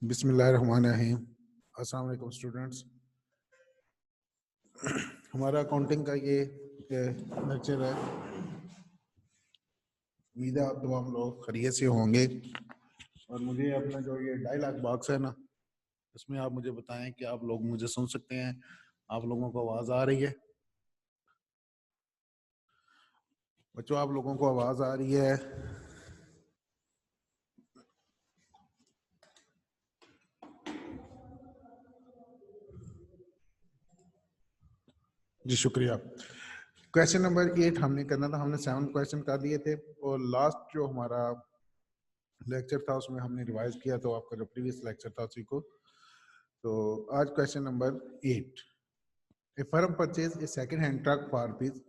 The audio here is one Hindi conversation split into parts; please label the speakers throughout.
Speaker 1: बिस्मिल्लाहिर्रहमानिर्रहीम। अस्सलाम वालेकुम स्टूडेंट्स। हमारा अकाउंटिंग का ये लेक्चर है। उम्मीद है आप तमाम लोग खैरियत से होंगे। और मुझे अपना जो ये डायलॉग बॉक्स है ना, उसमें आप मुझे बताएं कि आप लोग मुझे सुन सकते हैं, आप लोगों को आवाज़ आ रही है? बच्चों, आप लोगों को आवाज़ आ रही है? जी शुक्रिया। क्वेश्चन नंबर 8 हमने करना था। हमने 7 क्वेश्चन कर दिए थे और लास्ट जो हमारा लेक्चर था उसमें हमने रिवाइज किया, तो आपका जो प्रीवियस लेक्चर था उसी को। तो आज question number 8। A firm purchased a second-hand truck for rupees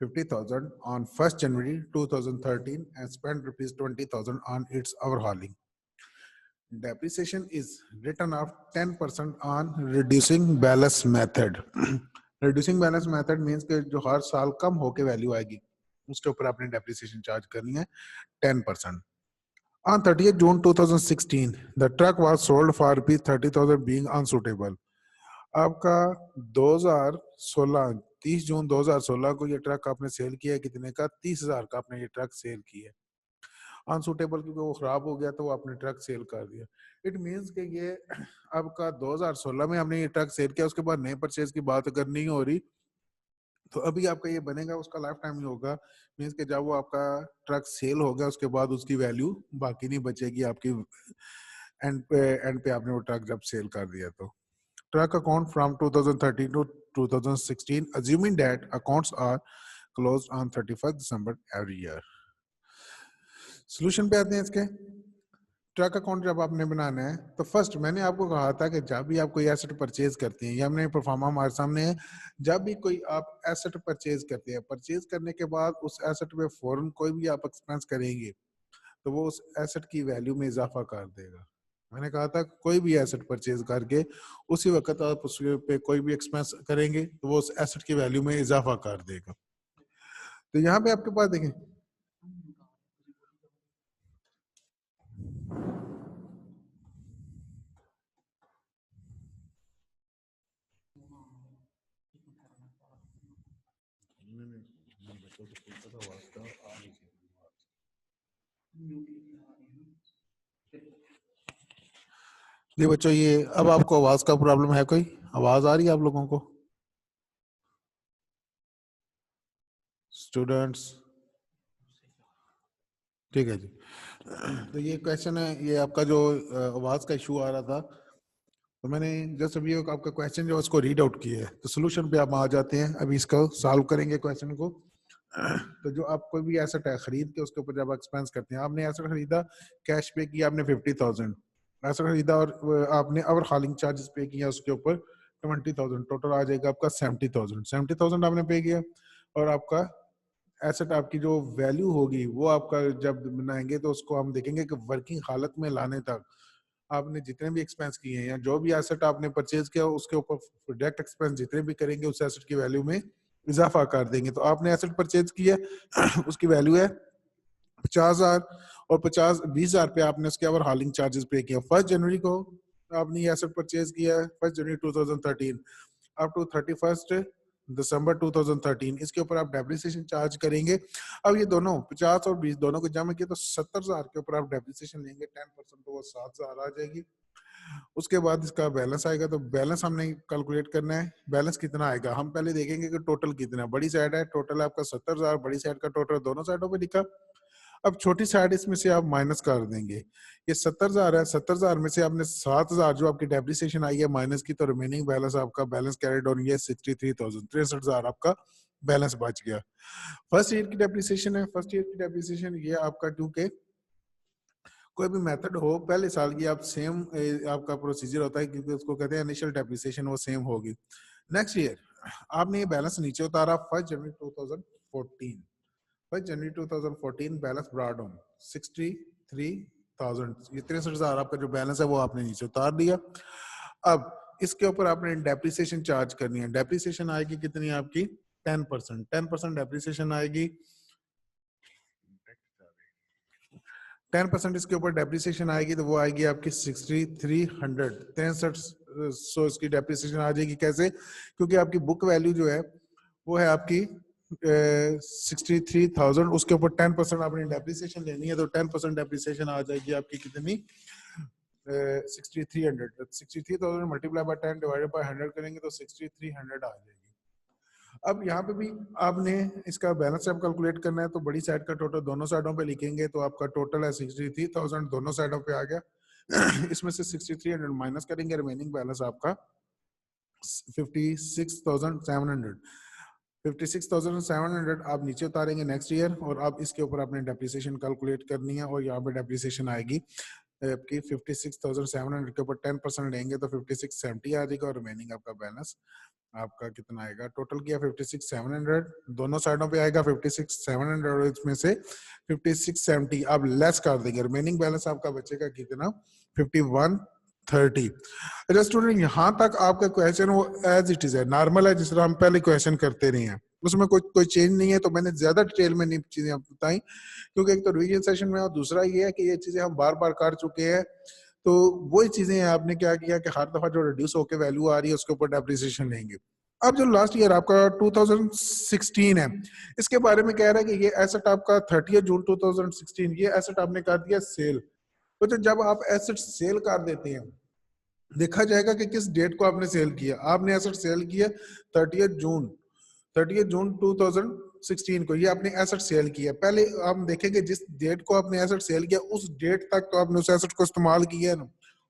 Speaker 1: 50,000 on 1st January 2013 and spent rupees 20,000 on its overhauling. Depreciation is written off 10% on reducing balance method. Reducing balance method means कि जो हर साल कम होके वैल्यू आएगी उसके ऊपर आपने डेप्रिसिएशन चार्ज करनी है 10%. On 30th June 2016, the truck was sold for rupees 30,000 being unsuitable. आपका 2016 30 जून 2016 को ये ट्रक आपने सेल किया है। कितने का? 30,000 का आपने ये ट्रक सेल किया है। अनसूटेबल क्योंकि वो खराब हो गया तो आपने ट्रक सेल कर दिया। इट मींस कि ये आपका 2016 में हमने ये ट्रक सेल किया, उसके बाद नए परचेज की बात अगर नहीं हो रही तो अभी आपका ये बनेगा उसका लाइफ टाइम ही होगा। मींस कि जब वो आपका ट्रक सेल हो गया उसके बाद उसकी वैल्यू बाकी नहीं बचेगी आपकी। एंड पे आपने वो ट्रक जब सेल कर दिया तो truck account from 2013 to 2016, assuming that accounts are closed on 31st December every year. Solution पे आते हैं इसके। ट्रक अकाउंट जब आपने बनाना है तो फर्स्ट मैंने आपको कहा था कि जब भी आप कोई एसेट परचेज करते हैं, या हमने परफॉर्मा हमारे सामने है, जब भी कोई आप एसेट परचेज करते हैं, परचेज करने के बाद उस एसेट पे फौरन कोई भी आप एक्सपेंस करेंगे तो वो उस एसेट की वैल्यू में इजाफा कर देगा। मैंने कहा था कोई भी एसेट परचेज करके उसी वक्त आप उस पे कोई भी एक्सपेंस करेंगे तो वो उस एसेट की वैल्यू में इजाफा कर देगा। तो यहाँ पे आपके पास देखें, जी बच्चों, ये अब आपको आवाज का प्रॉब्लम है? कोई आवाज आ रही है आप लोगों को स्टूडेंट्स? ठीक है जी। तो ये क्वेश्चन है, ये आपका जो आवाज का इशू आ रहा था, तो मैंने जस्ट अभी आपका क्वेश्चन जो उसको रीड आउट किया है। तो सोल्यूशन पे आप आ जाते हैं, अभी इसको सॉल्व करेंगे क्वेश्चन को। तो जो आप कोई भी एसेट है खरीद के उसके ऊपर जब एक्सपेंस करते हैं, आपने एसेट खरीदा, कैश पे किया आपने 50,000, एसेट खरीदा और आपने और हॉलिंग चार्जेस पे किया उसके ऊपर 20,000, टोटल आ जाएगा आपका 70,000। 70,000 आपने पे किया और आपका एसेट आपकी जो वैल्यू होगी वो आपका जब बनाएंगे तो उसको हम देखेंगे कि वर्किंग हालत में लाने तक आपने जितने भी एक्सपेंस किए हैं या जो भी एसेट आपने परचेज किया उसके ऊपर डायरेक्ट एक्सपेंस जितने भी करेंगे उस एसेट की वैल्यू में इजाफा कर देंगे। तो आपने एसेट परचेज किया, उसकी वैल्यू है 50,000 और 20,000 पे आपने उसके ऊपर हॉलिंग चार्जेस पे किया। 1 जनवरी को आपने ये एसेट परचेज किया है, 1 जनवरी 2013 अप टू 31 दिसंबर 2013, इसके ऊपर आप डेप्रिसिएशन चार्ज करेंगे। अब ये दोनों 50 और 20 दोनों को जमा किया तो 70,000 के ऊपर आप डेप्रिसिएशन लेंगे 10%, तो वो 7,000 आ जाएगी। उसके बाद इसका बैलेंस आएगा, तो बैलेंस हमने कैलकुलेट करना है। बैलेंस कितना आएगा हम पहले देखेंगे कि टोटल कितना है। बड़ी साइड है, टोटल आपका 70,000, बड़ी साइड का टोटल दोनों साइडों पे लिखा। अब छोटी साइड इसमें से आप माइनस कर देंगे। ये 70,000 है, 70,000 में से आपने 7,000 जो आपकी डेप्रिसिएशन आई है माइनस की, तो रिमेनिंग बैलेंस आपका बैलेंस कैरिड ऑन ये 63,000, 63,000 आपका बैलेंस बच गया। फर्स्ट ईयर की डेप्रिसिएशन है। फर्स्ट ईयर की डेप्रिसिएशन ये आपका, क्योंकि कोई भी मेथड हो पहले साल की आप सेम आपका प्रोसीजर होता है, क्योंकि उसको कहते हैं इनिशियल डेप्रिसिएशन, वो सेम होगी। नेक्स्ट ईयर आपने ये बैलेंस नीचे उतारा 1 जनवरी 2014। 1 जनवरी 2014 बैलेंस ब्रॉड ऑन 63,000, ये 63,000 आपका जो बैलेंस है वो आपने नीचे उतार दिया। अब इसके ऊपर आपने डेप्रिसिएशन चार्ज करनी है। डेप्रिसिएशन आएगी कितनी आपकी? 10%। 10% डेप्रिसिएशन आएगी। 10% इसके ऊपर डेप्रिसिएशन आएगी तो वो आएगी आपकी 6300, 6300 इसकी डेप्रिसिएशन आ जाएगी। कैसे? क्योंकि आपकी बुक वैल्यू जो है वो है आपकी 63,000, उसके ऊपर 10% आपने डेप्रिसिएशन लेनी है तो 10% डेप्रिसिएशन आ जाएगी आपकी कितनी? 6300। 63,000 मल्टीप्लाई बाय 10 डिवाइडेड बाय 100 करेंगे तो 6300 आ जाएगी। अब यहाँ पे भी आपने इसका बैलेंस जब कैलकुलेट करना है तो बड़ी साइड का टोटल दोनों साइडों पे लिखेंगे तो आपका टोटल है 63,000 दोनों साइडों पे आ गया। इसमें से 6300 माइनस करेंगे, रिमेनिंग बैलेंस आपका 56,700। 56,700 आप नीचे उतारेंगे नेक्स्ट ईयर और अब इसके ऊपर आपने डेप्रिसिएशन कैलकुलेट करनी है और यहाँ पे डेप्रिसिएशन आएगी आपकी 56,700 के ऊपर 10% लेंगे तो 5670 आ जाएगा और रिमेनिंग आपका बैलेंस आपका कितना आएगा? टोटल किया 56,700, दोनों साइडों पे आएगा 56,700 और इसमें से 5670 आप लेस कर देंगे, रिमेनिंग बैलेंस आपका बचेगा कितना? 5130। अच्छा स्टूडेंट, यहाँ तक आपका क्वेश्चन वो एज इट इज है, नॉर्मल है, जिस तरह हम पहले क्वेश्चन करते रहे हैं, उसमें कोई चेंज नहीं है। तो मैंने ज्यादा डिटेल में नहीं चीजें बताई क्योंकि एक तो रिवीजन सेशन में और दूसरा ये है कि ये चीजें हम बार बार कर चुके हैं। तो वही चीजें आपने क्या किया कि हर दफा जो रिड्यूस होकर वैल्यू आ रही है उसके ऊपर डेप्रिसिएशन लेंगे। अब जो लास्ट ईयर आपका 2016 है, इसके बारे में कह रहा है कि ये एसेट आपका 30 जून 2016 ये एसेट आपने कर दिया सेल। तो जब आप एसेट सेल कर देते हैं, देखा जाएगा कि किस डेट को आपने सेल किया। आपने एसेट सेल किया 30 जून 2016 को, ये आपने एसेट सेल किया। पहले हम देखेंगे जिस डेट को आपने एसेट सेल किया उस डेट तक तो आपने उस एसेट को इस्तेमाल किया है ना,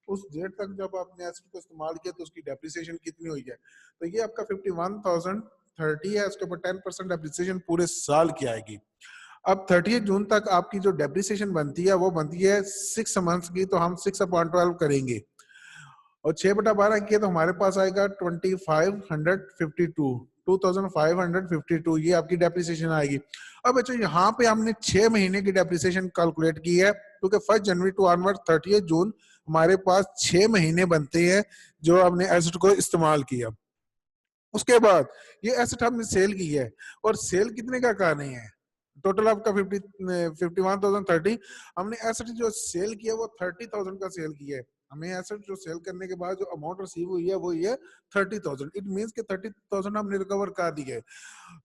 Speaker 1: उस डेट तक जब आपने एसेट को इस्तेमाल किया तो उसकी डेप्रिसिएशन कितनी हुई है? तो ये आपका 51,030 है, उसके ऊपर 10% डेप्रिसिएशन पूरे साल की आएगी। अब 30 जून तक आपकी जो डेप्रिसिएशन बनती है वो बनती है 6 मंथ्स की, तो हम 6/12 करेंगे और 6/12 किया तो हमारे पास आएगा 2552 ये आपकी डेप्रिसिएशन आएगी। अब बच्चों यहाँ पे हमने 6 महीने की डेप्रिसिएशन कैलकुलेट की है क्योंकि 1 जनवरी टू ऑनवर्ड 30 जून हमारे पास 6 महीने बनते हैं जो हमने एसेट को इस्तेमाल किया। उसके बाद ये एसेट हमने सेल की है और सेल कितने का कर रहे हैं? टोटल आपका 51,030। हमने एसेट जो सेल किया वो 30,000 का सेल किया है। हमें एसेट जो सेल करने के बाद जो अमाउंट रिसीव हुई है वो ये 30,000। इट मींस कि 30,000 हमने रिकवर कर दी है।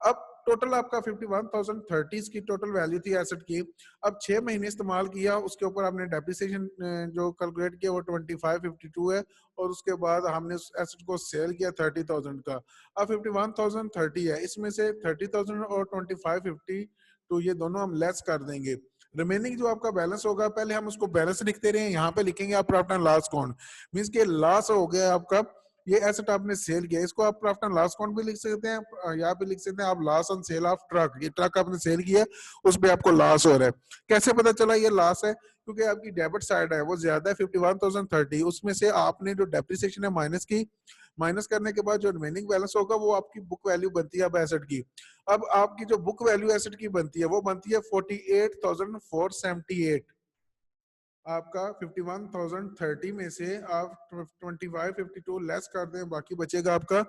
Speaker 1: अब टोटल आपका 51,030 की टोटल वैल्यू थी एसेट की। अब 6 महीने इस्तेमाल किया, उसके ऊपर आपने डेप्रिसिएशन जो कैलकुलेट किया वो 2552 है और उसके बाद हमने उस एसेट को सेल किया 30,000 का। अब 51,030 है, इसमें से 30,000 और 2552 ये दोनों हम लेस कर देंगे। रिमेनिंग जो आपका बैलेंस होगा, पहले हम उसको बैलेंस लिखते रहे, यहाँ पे लिखेंगे आप profit and loss account. Means के लॉस हो गया आपका, ये एसेट आपने सेल किया, इसको आप प्रॉफिट एंड लॉस अकाउंट भी लिख सकते हैं, यहाँ पे लिख सकते हैं आप loss on sale of truck. ये ट्रक आपने सेल किया, उस पे आपको लॉस हो रहा है। कैसे पता चला ये लॉस है? क्योंकि आपकी डेबिट साइड है वो ज्यादा है 51,030, उसमें से आपने जो डेप्रिसिएशन है माइनस की, माइनस करने के बाद जो रिमेनिंग बैलेंस होगा वो आपकी बुक वैल्यू बनती है अब एसेट की। अब आपकी जो बुक वैल्यू एसेट की बनती है वो बनती है 48,478। आपका 51,030 में से आप 2552 लेस कर दें, बाकी बचेगा आपका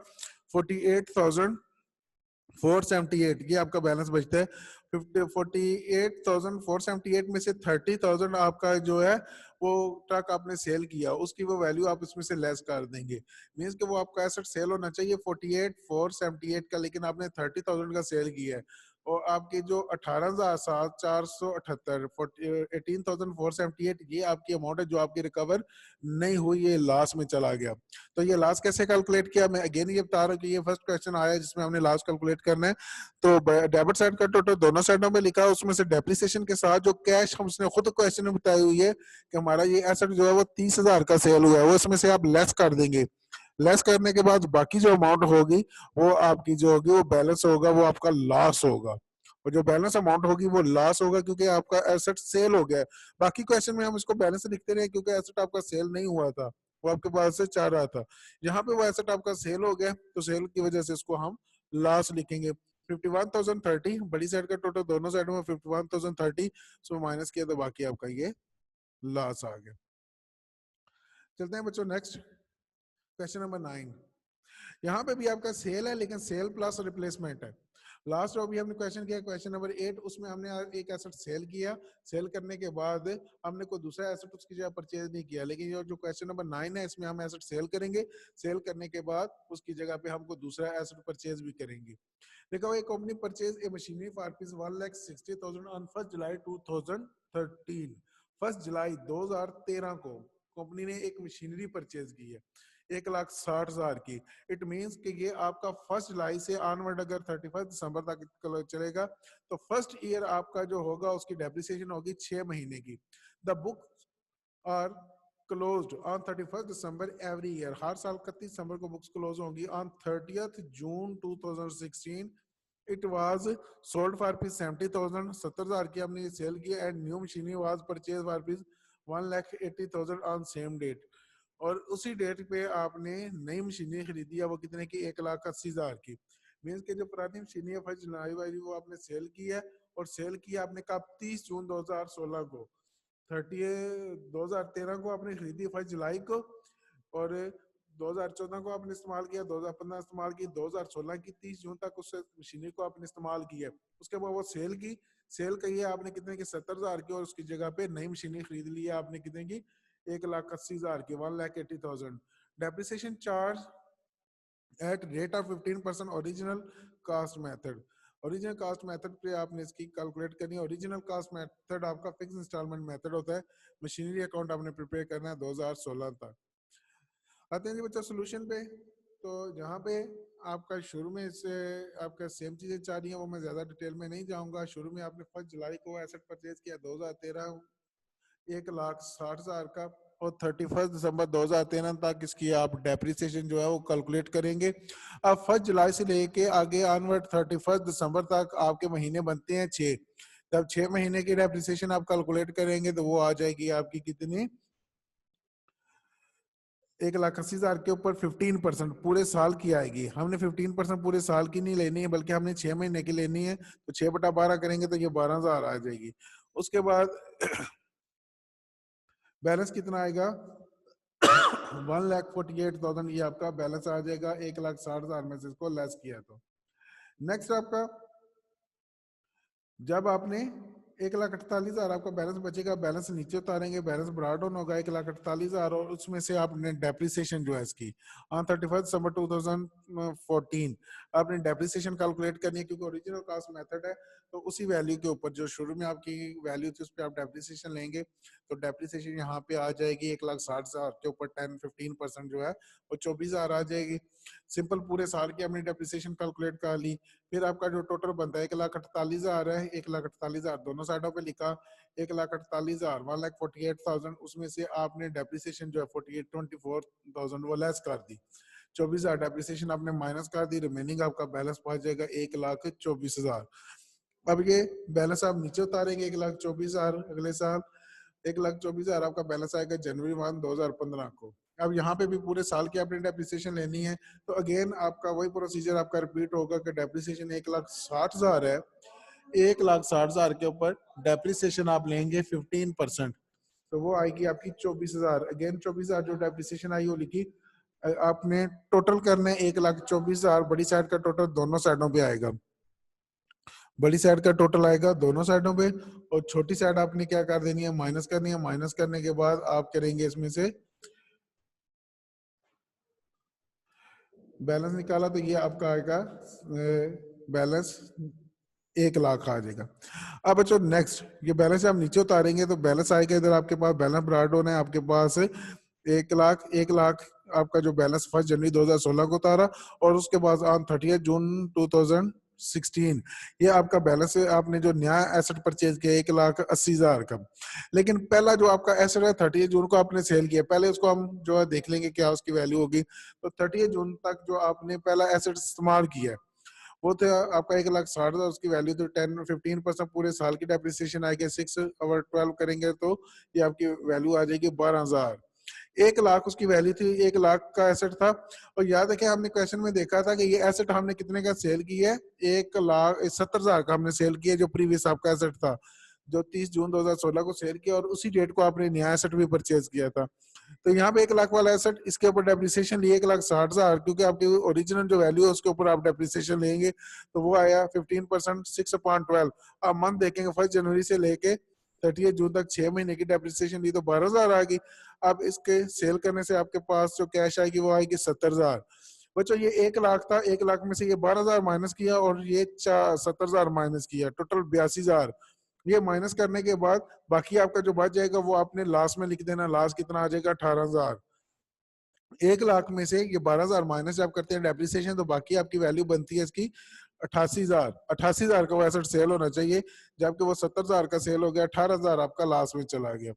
Speaker 1: 48,478। ये आपका बैलेंस बचता है। 48,478 में से 30,000 आपका जो है वो ट्रक आपने सेल किया, उसकी वो वैल्यू आप इसमें से लेस कर देंगे। मींस कि वो आपका एसेट सेल होना चाहिए 48,478 का, लेकिन आपने 30,000 का सेल किया है और आपकी जो 18,478 18,478 ये आपकी अमाउंट है जो आपकी रिकवर नहीं हुई, ये लॉस में चला गया। तो ये लॉस कैसे कैलकुलेट किया? मैं अगेन ये बता रहा हूँ कि ये फर्स्ट क्वेश्चन आया जिसमें हमने लॉस कैलकुलेट करना है। तो डेबिट साइड का टोटल दोनों साइडों में लिखा है, उसमें से डेप्रिसिएशन के साथ जो कैश हमने खुद क्वेश्चन में बताई हुई है कि हमारा ये एसेट जो है वो 30,000 का सेल हुआ है, वो इसमें से आप लेस कर देंगे। लेस करने के बाद बाकी जो अमाउंट होगी वो आपकी जो होगी वो बैलेंस होगा, वो आपका लॉस होगा। और जो बैलेंस अमाउंट होगी वो लॉस होगा क्योंकि आपका एसेट सेल हो गया। बाकी क्वेश्चन में हम इसको बैलेंस लिखते रहे क्योंकि एसेट आपका सेल नहीं हुआ था, वो आपके पास से चाह रहा था। यहाँ पे वो एसेट आपका सेल हो गया तो सेल की वजह से इसको हम लॉस लिखेंगे। 51,030 बड़ी साइड का टोटल दोनों साइडों में 51,030 सो माइनस किया तो बाकी आपका ये लॉस आ गया। चलते हैं बच्चों नेक्स्ट क्वेश्चन नंबर 9। यहाँ पे भी आपका सेल है लेकिन सेल प्लस रिप्लेसमेंट है। लास्ट अभी हमने क्वेश्चन किया क्वेश्चन नंबर 8, उसमें हमने एक एसेट सेल किया, सेल करने के बाद हमने कोई दूसरा एसेट उसकी जगह परचेज नहीं किया। लेकिन ये जो क्वेश्चन नंबर 9 है, इसमें हम एसेट सेल करेंगे, सेल करने के बाद उसकी जगह पे हमको दूसरा एसेट परचेज भी करेंगे। देखो, एक company purchase a machinery for rupees 1,60,000 on 1 जुलाई 2013। 1 जुलाई 2013 को कंपनी ने एक मशीनरी परचेज की है 1,60,000 की। इट मींस कि ये आपका 1 जुलाई से ऑनवर्ड अगर 31 दिसंबर तक चलेगा तो फर्स्ट ईयर आपका जो होगा उसकी डेप्रिसिएशन होगी 6 महीने की। The book are closed on 31 December every year. हर साल 31 दिसंबर को बुक्स क्लोज होंगी। On 30th June 2016 it was sold for rupees 70,000, 70,000 की हमने सेल की। And new machinery was purchase for rupees 1,80,000 on same date. और उसी डेट पे आपने नई मशीनरी खरीदी है, वो कितने की? 1,80,000 की। मीन्स के जो पुरानी मशीनरी है 1 जुलाई वाली वो आपने सेल की है, और सेल किया आपने कब? 30 जून 2016 को। 2013 को आपने खरीदी 1 जुलाई को, और 2014 को आपने इस्तेमाल किया, 2015 इस्तेमाल की, 2016 की 30 जून तक उस मशीनरी को आपने इस्तेमाल किया। उसके बाद वो सेल की, सेल कही है आपने कितने की? 70,000 की, और उसकी जगह पे नई मशीनरी खरीद ली है आपने कितने की? 1,80,000 की, 1,80,000। Depreciation charge at rate of 15% original cost method. Original cost method पे आपने इसकी कैलकुलेट करनी है। ओरिजिनल कास्ट मेथड आपका फिक्स इंस्टॉलमेंट मेथड होता है। मशीनरी अकाउंट आपने प्रिपेयर करना है 2016 तक। आते हैं जी बच्चा सोल्यूशन पे। तो जहाँ पे आपका शुरू में से आपका सेम चीजें चाह रही हैं, वो मैं ज्यादा डिटेल में नहीं जाऊंगा। शुरू में आपने 1 जुलाई को एसेट परचेज किया 2013 1,60,000 का, और 31 दिसंबर 2013 तक इसकी आप डेप्रिसिएशन जो है वो कैलकुलेट करेंगे। अब 1 जुलाई से लेके आगे ऑनवर्ड 31 दिसंबर तक आपके महीने बनते हैं 6। तब 6 महीने की डेप्रिसिएशन आप कैलकुलेट करेंगे तो वो आ जाएगी आपकी कितनी? 1,80,000 के ऊपर 15% पूरे साल की आएगी। हमने 15% पूरे साल की नहीं लेनी है, बल्कि हमने 6 महीने की लेनी है। तो 6/12 करेंगे तो ये 12,000 आ जाएगी। उसके बाद बैलेंस कितना आएगा? 1,48,000 ये आपका बैलेंस आ जाएगा 1,60,000 में से इसको लेस किया तो। नेक्स्ट आपका, जब आपने 1,48,000 आपका बैलेंस बचेगा, बैलेंस नीचे उतारेंगे, बैलेंस ब्रॉड डाउन होगा 1,48,000, और उसमें से आपने डेप्रिसिएशन जो है इसकी ऑन 31 दिसंबर 2014 आपने डेप्रिसिएशन कैलकुलेट करनी है, क्योंकि ओरिजिनल कॉस्ट मेथड है। तो उसी वैल्यू के ऊपर जो शुरू में आपकी वैल्यू थी उस पर आप डेप्रिसिएशन लेंगे, तो डेप्रिसिएशन यहाँ पे आ जाएगी 1,60,000 के ऊपर 15% जो है वो 24,000 आ जाएगी। सिंपल पूरे साल की हमने डेप्रिसिएशन कैलकुलेट कर ली। फिर आपका जो टोटल बनता है 1,48,000 है, 1,48,000 दोनों साइडों पे लिखा, 1,48,000 1,48,000 उसमें से आपने डेप्रिसिएशन जो है 24,000 वो लेस कर दी। 24,000 डेप्रिसिएशन आपने माइनस कर दी, रिमेनिंग आपका बैलेंस पहुंच जाएगा 1,24,000। अब ये बैलेंस आप नीचे उतारेंगे 1,24,000 अगले साल, 1,24,000 आपका बैलेंस आएगा जनवरी 1 2015 को। अब यहाँ पे भी पूरे साल की आपने डेप्रिसिएशन लेनी है, तो अगेन आपका वही प्रोसीजर आपका रिपीट होगा कि डेप्रिसिएशन 1,60,000 है, 1,60,000 के ऊपर डेप्रिसिएशन आप लेंगे 15%, तो वो आएगी आपकी 24,000। अगेन 24,000 जो डेप्रिसिएशन आई वो लिखी, आपने टोटल करना है 1,24,000। बड़ी साइड का टोटल दोनों साइडों पे आएगा, बड़ी साइड का टोटल आएगा दोनों साइडों पे, और छोटी साइड आपने क्या कर देनी है? माइनस करनी है। माइनस करने के बाद आप करेंगे इसमें से बैलेंस निकाला, तो ये आपका आएगा बैलेंस 1,00,000 आ जाएगा। अब बच्चों नेक्स्ट, ये बैलेंस आप नीचे उतारेंगे तो बैलेंस आएगा इधर आपके पास, बैलेंस ब्रॉड डाउन है आपके पास 1,00,000 आपका जो बैलेंस 1 जनवरी 2016 को उतारा, और उसके बाद ऑन 30 जून 2016 ये आपका बैलेंस है। आपने जो नया एसेट परचेज किया 1,80,000 का, लेकिन पहला जो आपका एसेट है 30 जून को आपने सेल किया, पहले उसको हम जो है देख लेंगे क्या उसकी वैल्यू होगी। तो 30 जून तक जो आपने पहला एसेट इस्तेमाल किया वो तो आपका 1,60,000, उसकी वैल्यू तो 15% पूरे साल की डेप्रिसिएशन आएगी। 6/12 करेंगे तो ये आपकी वैल्यू आ जाएगी 12,000। 1,00,000 उसकी वैल्यू थी, 1,00,000 का एसेट था। और याद है कि हमने क्वेश्चन में देखा था कि ये एसेट हमने कितने का सेल किया है? 1,70,000 का हमने सेल किया, जो प्रीवियस आपका एसेट था, जो 30 जून 2016 को सेल किया, और उसी डेट को आपने नया एसेट भी परचेज किया था। तो यहाँ पे 1 लाख वाला एसेट, इसके ऊपर डेप्रिसिएशन लिए 1,60,000, क्योंकि आपकी ओरिजिनल जो वैल्यू है उसके ऊपर आप डेप्रिसिएशन लेंगे, तो वो आया 15%, 6/12। अब मंथ देखेंगे 1 जनवरी से लेके 30 जून तक 6 महीने की डेप्रिसिएशन ली तो 12,000 आ गई। अब इसके सेल करने से आपके पास जो कैश आएगी वो आएगी 70,000। बच्चों ये 1 लाख था, 1 लाख में से ये 12,000 माइनस किया और ये 70,000 माइनस किया, टोटल 82,000। ये माइनस करने के बाद बाकी आपका जो बच जाएगा वो आपने लास्ट में लिख देना। लास्ट कितना आ जाएगा? 18,000। 1 लाख में से ये 12,000 माइनस जब करते हैं डेप्रिसिएशन, तो बाकी आपकी वैल्यू बनती है इसकी 88,000। 88,000 का वो एसेट सेल होना चाहिए, जबकि वो 70,000 का सेल हो गया, 18,000 आपका लास्ट में चला गया।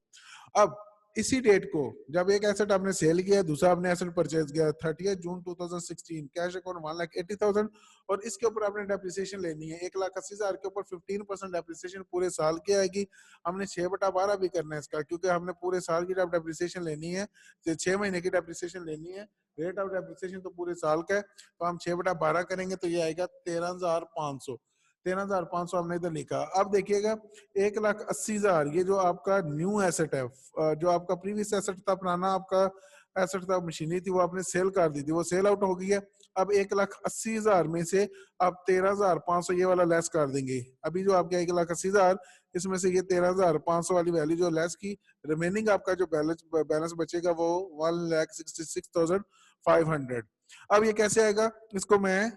Speaker 1: अब इसी डेट को जब एक एसेट आपने सेल किया, दूसरा आपने एसेट परचेज किया 30 जून 2016, कैश अकाउंट 1,80,000 और इसके ऊपर आपने डेप्रिसिएशन लेनी है 1,80,000 के ऊपर 15% डेप्रिसिएशन पूरे साल की आएगी। हमने 6/12 भी करना है इसका, क्योंकि हमने पूरे साल की डेप्रिसिएशन लेनी है, 6 महीने की डेप्रिसिएशन लेनी है। रेट ऑफ डेप्रिसिएशन तो पूरे साल का है, तो हम 6/12 करेंगे तो ये आएगा 13,500। 13,500 हमने इधर लिखा। अब देखिएगा 1,80,000 ये जो आपका न्यू एसेट है, जो आपका प्रीवियस एसेट था, पुराना आपका एसेट था, मशीनरी थी, वो आपने सेल कर दी थी, वो सेल आउट हो गई है। अब 1,80,000 में से आप 13,500 ये वाला लेस कर देंगे। अभी जो आपका 1,80,000 इसमें से ये 13,500 वाली वैल्यू जो लेस की, रिमेनिंग आपका जो बैलेंस बचेगा वो 1,66,500। अब ये कैसे आएगा, इसको मैं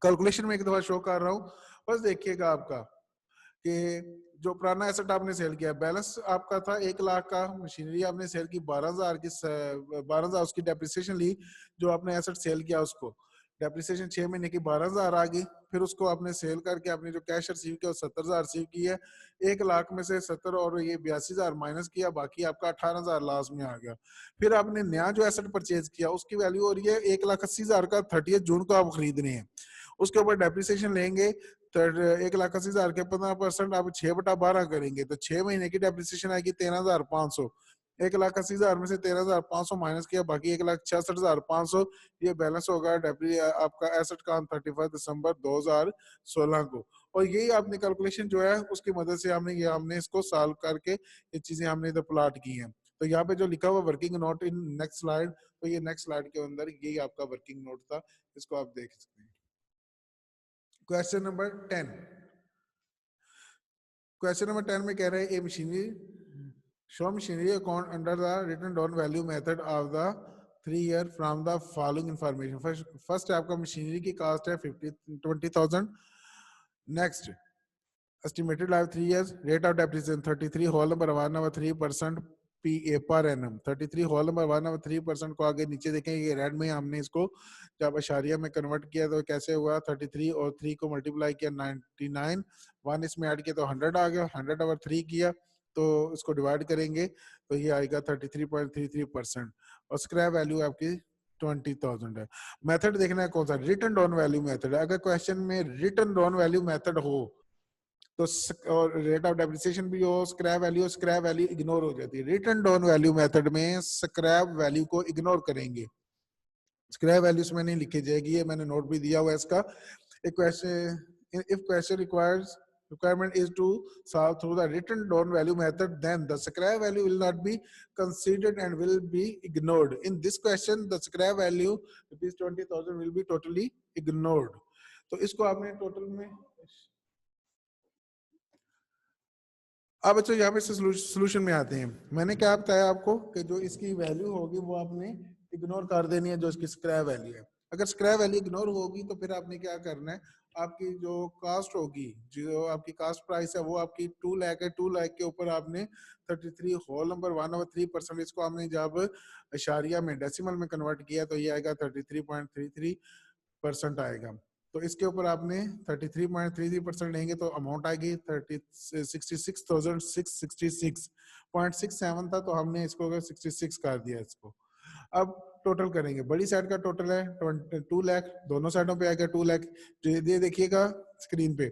Speaker 1: कैलकुलेशन में एक दफा शो कर रहा हूँ। बस देखिएगा आपका कि जो पुराना एसेट आपने सेल किया, बैलेंस आपका था 1 लाख का, मशीनरी आपने सेल की 12,000 की, 12,000 उसकी डेप्रिसिएशन ली, जो आपने एसेट सेल किया उसको डेप्रिसिएशन 6 महीने की 12,000 आ गई। फिर उसको आपने सेल करके आपने जो कैश रिसीव किया 70,000 रिसीव की है। 1 लाख में से 70 और ये 82,000 माइनस किया, बाकी आपका 18,000 लास्ट में आ गया। फिर आपने नया जो एसेट परचेज किया उसकी वैल्यू हो रही है 1,80,000 का, 30 जून को आप खरीदने हैं, उसके ऊपर डेप्रिसिएशन लेंगे 1,80,000 के 15% आप 6/12 करेंगे तो 6 महीने की डेप्रिसिएशन आएगी 13,500। 1,80,000 में से 13,500 माइनस किया, बाकी 1,66,500 ये बैलेंस होगा आपका एसेट का 31 दिसंबर 2016 को। और यही आपने कैलकुलेशन जो है उसकी मदद से हमने इसको सॉल्व करके ये चीजें हमने इधर प्लॉट की हैं। तो यहाँ पे जो लिखा हुआ working note in next slide, तो ये नेक्स्ट स्लाइड के अंदर यही आपका वर्किंग नोट था, इसको आप देख सकते हैं। Question number 10। क्वेश्चन नंबर 10 में कह रहे हैं a machinery show machinery account under the written down value method of the 3 year from the following information. First आपका मशीनरी की कॉस्ट है 20,000। Next estimated life 3 years, rate of depreciation 33 whole number 1/3% PA पर एनम। 33 होल नंबर 1/3% को आगे नीचे देखें, ये रेड में हमने इसको जब अशारिया में कन्वर्ट किया तो कैसे हुआ, 33 और 3 को मल्टीप्लाई किया 99, 1 इसमें ऐड किया तो 100 आ गया, 100/3 किया तो इसको डिवाइड करेंगे तो ये आएगा 33.33%। और स्क्रैप वैल्यू आपकी 20,000 है। मेथड देखना है कौन सा, रिटन डाउन वैल्यू मेथड। अगर क्वेश्चन में रिटन डाउन वैल्यू मेथड हो तो और रेट ऑफ डेप्रिसिएशन भी हो, स्क्रैप वैल्यू इग्नोर हो जाती है। रिटन डाउन वैल्यू मेथड में स्क्रैप वैल्यू को इग्नोर करेंगे, स्क्रैप वैल्यूज में नहीं लिखी जाएगी, ये मैंने नोट भी दिया हुआ है इसका। एक question, if question requirement is to solve through the written down value method, then the scrap value will not be considered and will be ignored. In this question the scrap value rupees 20,000 will be totally ignored. तो इसको आपने टोटल में, अब बच्चों यहाँ पे सोल्यूशन में आते हैं। मैंने क्या बताया आपको कि जो इसकी वैल्यू होगी वो आपने इग्नोर कर देनी है, जो इसकी स्क्रैप वैल्यू है। अगर स्क्रैप वैल्यू इग्नोर होगी तो फिर आपने क्या करना है, आपकी जो कास्ट होगी, जो आपकी कास्ट प्राइस है वो आपकी 2 लाख है, 2 लाख के ऊपर आपने 33 होल नंबर 1/3%, इसको हमने जब अशारिया में डेसिमल में कन्वर्ट किया तो ये आएगा 33.33% आएगा। तो इसके ऊपर आपने 33.33% लेंगे तो अमाउंट आएगी 66,666.67 था, तो हमने इसको 66 कर दिया इसको। अब टोटल करेंगे, बड़ी साइड का टोटल है 2 लाख, दोनों साइडों पे आएगा 2 लाख। ये देखिएगा स्क्रीन पे,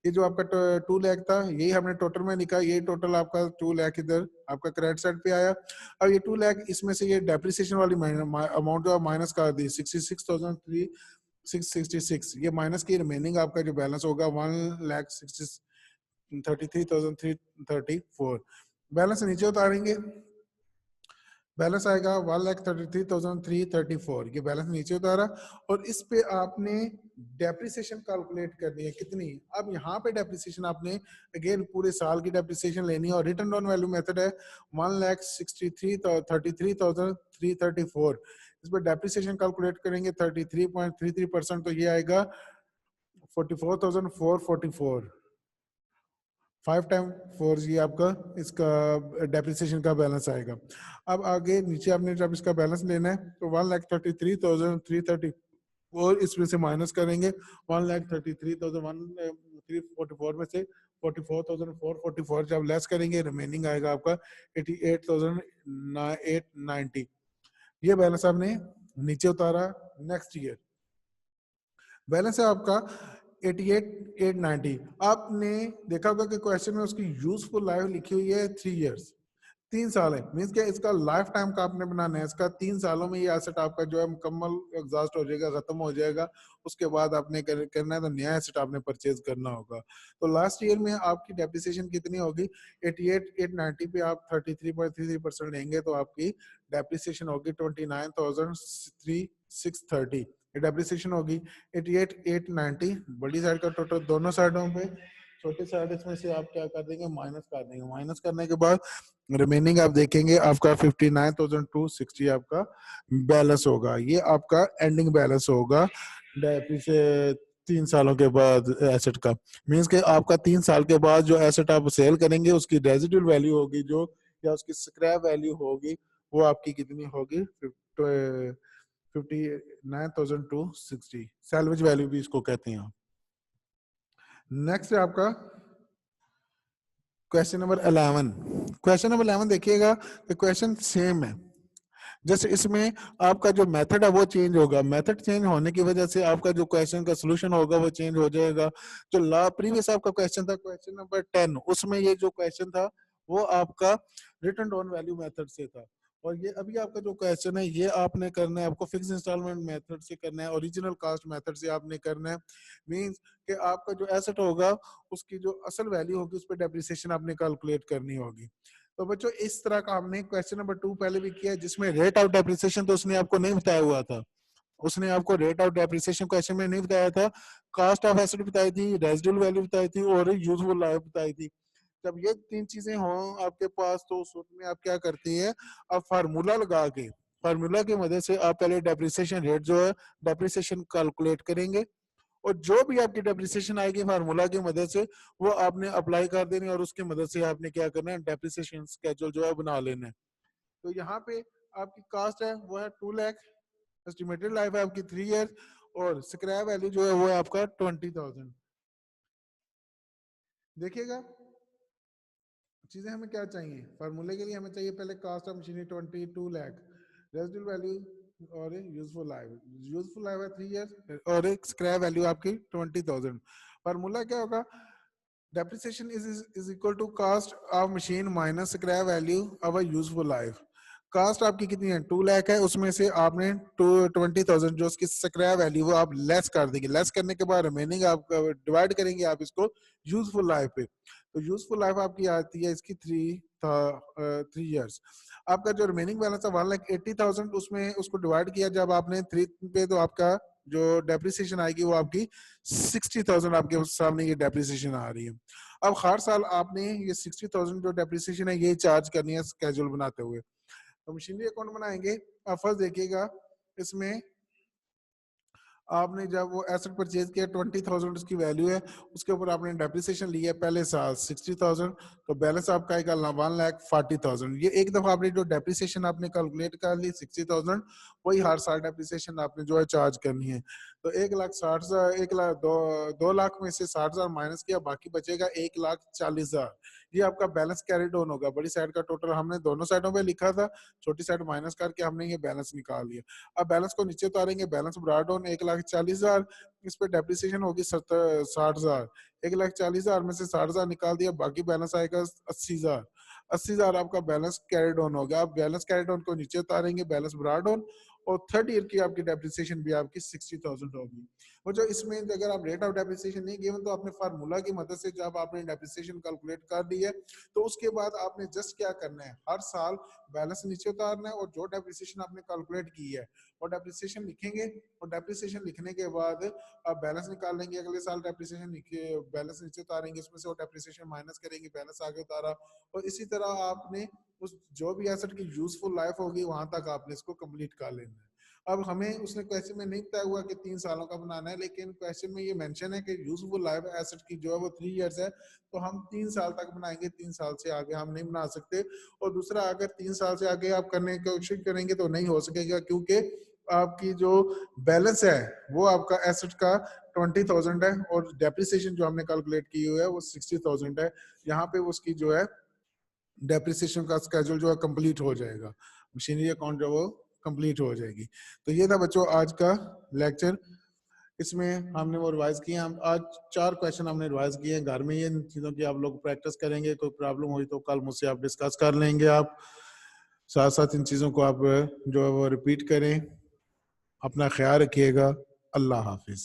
Speaker 1: ये जो आपका 2 लाख था यही हमने टोटल में लिखा, ये टोटल आपका 2 लाख इधर आपका क्रेडिट साइड पे आया। अब ये 2 लाख इसमें से ये डेप्रिसिएशन वाली अमाउंट जो माइनस कर दी 66,666, ये माइनस की रिमेनिंग आपका जो बैलेंस होगा 1,33,334। बैलेंस नीचे उतारेंगे बैलेंस आएगा 1,33,334, ये बैलेंस नीचे उतारा। और इस पे आपने डेप्रिसिएशन कैलकुलेट करनी है कितनी। अब यहाँ पे डेप्रिसिएशन आपने अगेन पूरे साल की डेप्रिसिएशन लेनी है और रिटर्न डाउन वैल्यू मेथड है 1,63,33,334। इस पर डेप्रिसिएशन कैलकुलेट करेंगे 33.33%, तो ये आएगा 44,444। 5 टाइम 4 जी आपका इसका डेप्रिसिएशन का बैलेंस आएगा। अब आगे नीचे आपने जब इसका बैलेंस लेना है तो 1,33,330 और इसमें से माइनस करेंगे 1,33,344 में से 44,444 जब लेस करेंगे रिमेनिंग आएगा आपका 88,890। ये बैलेंस आपने नीचे उतारा। नेक्स्ट ईयर बैलेंस है आपका 88,890। आपने देखा होगा कि क्वेश्चन में उसकी यूजफुल लाइफ लिखी हुई है 3 इयर्स, 3 साल है। मीन्स क्या इसका लाइफ टाइम का आपने बनाना है, इसका 3 सालों में ये एसेट आपका जो है मुकम्मल एग्जॉस्ट हो जाएगा, खत्म हो जाएगा। उसके बाद आपने करना है तो नया एसेट आपने परचेज करना होगा। तो लास्ट ईयर में आपकी डेप्रिसिएशन कितनी होगी 88,890 पे आप 33.33% लेंगे तो आपकी डेप्रिसिएशन होगी 29,630। डेप्रिसिएशन होगी 88,890 बड़ी साइड का टोटल दोनों साइडों पे, छोटी साइड इसमें से आप क्या कर देंगे माइनस कर देंगे। माइनस करने के बाद रिमेनिंग आप देखेंगे आपका 59,260 आपका बैलेंस होगा। ये आपका एंडिंग बैलेंस होगा 3 सालों के बाद एसेट का। मींस के आपका 3 साल के बाद जो एसेट आप सेल करेंगे उसकी रेजिडुअल वैल्यू होगी जो, या उसकी स्क्रैप वैल्यू होगी, वो आपकी कितनी होगी 59,260। सैलवेज वैल्यू भी इसको कहते हैं। नेक्स्ट है आपका क्वेश्चन नंबर 11। क्वेश्चन नंबर 11 देखिएगा कि क्वेश्चन सेम है, जैसे इसमें आपका जो मेथड है वो चेंज होगा। मेथड चेंज होने की वजह से आपका जो क्वेश्चन का सोल्यूशन होगा वो चेंज हो जाएगा। जो प्रीवियस आपका क्वेश्चन था क्वेश्चन नंबर 10, उसमें ये जो क्वेश्चन था वो आपका रिटर्न डाउन वैल्यू मेथड से था। और ये अभी आपका जो क्वेश्चन है ये आपने करना है, आपको फिक्स इंस्टॉलमेंट मेथड से करना है, ओरिजिनल कास्ट मेथड से आपने करना है। मींस कि आपका जो एसेट होगा उसकी जो असल वैल्यू होगी उस पर डेप्रिसिएशन आपने कैलकुलेट करनी होगी। तो बच्चों इस तरह का हमने क्वेश्चन नंबर 2 पहले भी किया जिसमें रेट ऑफ डेप्रिसिएशन तो उसने आपको नहीं बताया हुआ था। उसने आपको रेट ऑफ डेप्रिसिएशन क्वेश्चन में नहीं बताया था, कास्ट ऑफ एसेट बताई थी, रेजिडुअल वैल्यू बताई थी और यूजफुल लाइफ बताई थी। जब ये 3 चीजें हों आपके पास तो उस में आप क्या करती है, आप फार्मूला लगा के, फार्मूला की मदद से आप पहले डेप्रिसिएशन रेट जो है डेप्रिसिएशन कैलकुलेट करेंगे और जो भी आपकी डेप्रिसिएशन आएगी फार्मूला की मदद से वो आपने अप्लाई कर देनी और उसकी मदद से आपने क्या करना है डेप्रिसिएशन स्केड्यूल जो है बना लेना है। तो यहाँ पे आपकी कास्ट है वो है 2 लाख, एस्टिमेटेड लाइफ है आपकी 3 ईयर और स्क्रैप वैल्यू जो है वो है आपका 20,000। देखिएगा चीजें हमें क्या चाहिए, फार्मूले के लिए हमें चाहिए पहले cost of machinery 22 lakh, residual value और यूजफुल लाइफ, यूजफुल लाइफ है 3 ईयर और एक स्क्रैप वैल्यू आपकी 20,000। फार्मूला क्या होगा, depreciation is equal to cost of machine minus scrap value of a useful life। Cost आपकी कितनी है 2 लाख है, उसमें से आपने 20,000 जो उसकी स्क्रैप वैल्यू वो आप लेस कर देंगे। लेस करने के बाद रिमेनिंग आप डिवाइड करेंगे आप इसको यूजफुल लाइफ पे। तो यूजफुल लाइफ आपकी आती है इसकी 3 इयर्स। आपका जो रिमेनिंग बैलेंस है 1,80,000, उसमें उसको डिवाइड किया जब आपने 3 पे तो आपका जो डेप्रिसिएशन आएगी वो आपकी 60,000 आपके सामने ये डेप्रिसिएशन आ रही है। अब हर साल आपने ये 60,000 जो डेप्रिसिएशन है ये चार्ज करनी है स्केड्यूल बनाते हुए। तो मशीनरी अकाउंट बनाएंगे। आप फर्स्ट देखिएगा इसमें आपने जब वो एसेट परचेज किया 20,000 उसकी वैल्यू है, उसके ऊपर आपने डेप्रिसिएशन लिया पहले साल 60,000, तो बैलेंस आपका आएगा 1,40,000। ये एक दफा आपने जो डेप्रिसिएशन आपने कैलकुलेट कर ली 60,000, वही हर साल डेप्रिसिएशन आपने जो है चार्ज करनी है। तो 1,60,000, 2 लाख में से 60,000 माइनस किया, बाकी बचेगा 1,40,000। ये आपका बैलेंस कैरी डाउन होगा। बड़ी साइड का टोटल हमने दोनों साइडों पे लिखा था, छोटी साइड माइनस करके हमने ये बैलेंस निकाल लिया। अब बैलेंस को नीचे उतारेंगे, बैलेंस ब्रॉड डाउन 1,40,000, इस पे डेप्रिसिएशन होगी 60,000। 1,40,000 में से 60,000 निकाल दिया, बाकी बैलेंस आएगा 80,000। 80,000 आपका बैलेंस कैरी डाउन होगा। आप बैलेंस कैरी डाउन को नीचे उतारेंगे, बैलेंस ब्रॉड डाउन और थर्ड ईयर की आपकी डेप्रिसिएशन भी आपकी 60,000 होगी। और जो इसमें अगर आप रेट ऑफ डेप्रिसिएशन नहीं गिवन तो आपने फार्मूला की मदद से जब आपने डेप्रिसिएशन कैलकुलेट कर दी है तो उसके बाद आपने जस्ट क्या करना है, हर साल बैलेंस नीचे उतारना है और जो डेप्रिसिएशन आपने कैलकुलेट की है और डेप्रिसिएशन लिखेंगे और डेप्रिसिएशन लिखने के बाद आप बैलेंस निकाल लेंगे, अगले साल डेप्रिसिएशन बैलेंस नीचे उतारेंगे, उसमें से वो डेप्रिसिएशन माइनस करेंगे, बैलेंस आगे उतारा, और इसी तरह आपने उस जो भी एसेट की यूजफुल लाइफ होगी वहां तक आपने इसको कंप्लीट कर लेना है। अब हमें उसने क्वेश्चन में नहीं तय हुआ कि 3 सालों का बनाना है, लेकिन क्वेश्चन में ये मेंशन है कि यूजफुल लाइफ एसेट की जो है वो 3 इयर्स है, तो हम 3 साल तक बनाएंगे, 3 साल से आगे हम नहीं बना सकते। और दूसरा, अगर 3 साल से आगे आप करने की कोशिश करेंगे तो नहीं हो सकेगा, क्योंकि आपकी जो बैलेंस है वो आपका एसेट का 20,000 है और डेप्रिसिएशन जो हमने कैलकुलेट की हुई है वो 60,000 है। यहाँ पे उसकी जो है डेप्रिसिएशन का स्केड्यूल जो है कंप्लीट हो जाएगा, मशीनरी अकाउंट जो वो कंप्लीट हो जाएगी। तो ये था बच्चों आज का लेक्चर। इसमें हमने वो रिवाइज किए, हम आज 4 क्वेश्चन हमने रिवाइज किए हैं। घर में ये चीज़ों की आप लोग प्रैक्टिस करेंगे, कोई प्रॉब्लम हुई तो कल मुझसे आप डिस्कस कर लेंगे। आप साथ साथ इन चीज़ों को आप जो है वो रिपीट करें। अपना ख्याल रखिएगा। अल्लाह हाफिज।